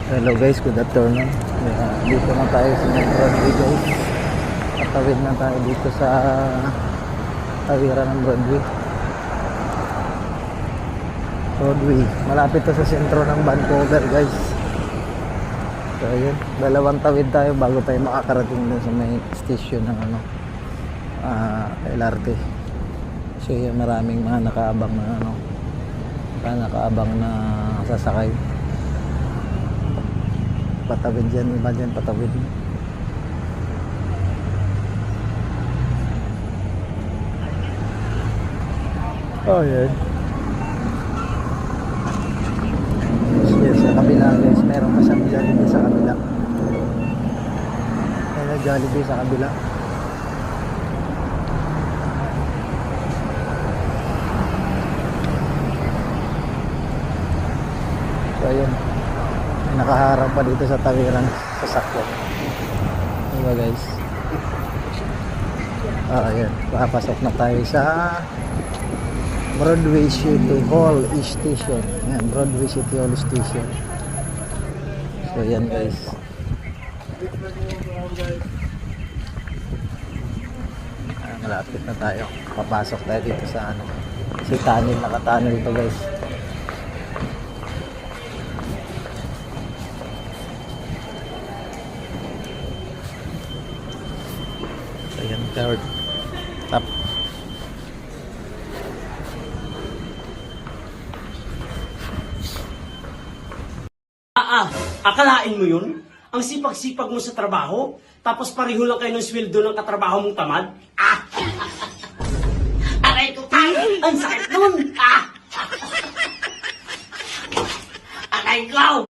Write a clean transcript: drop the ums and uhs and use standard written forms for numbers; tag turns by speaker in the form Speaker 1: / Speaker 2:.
Speaker 1: Hello guys, good afternoon. Dito na tayo sa Broadway guys. Tatawid na tayo dito sa tawiran ng Broadway. Malapit to sa sentro ng Vancouver guys. So ayun, dalawang tawid tayo bago tayo makakarating dun sa may station ng LRT. So yun, maraming mga nakaabang na sasakay. Patawid dyan, iba dyan, patawid. Oh, yan. Yes, sa kabila guys, meron pa siyang Jollibee sa kabila. May Jollibee sa kabila. So, ayun. Nakaharap pa dito sa tawiran sasakyan. Diba guys? Ayan, papasok na tayo sa Broadway City Hall Station. Ayan, Broadway City Hall Station. So ayan guys. Malapit na tayo. Papasok tayo dito sa si tunnel, naka-tunnel ito guys. Ayan, third top.
Speaker 2: Akalain mo yun? Ang sipag-sipag mo sa trabaho, tapos pareho lang kayo ng sweldo ng katrabaho mong tamad? Aray ko, ang sakit nun! Aray ko!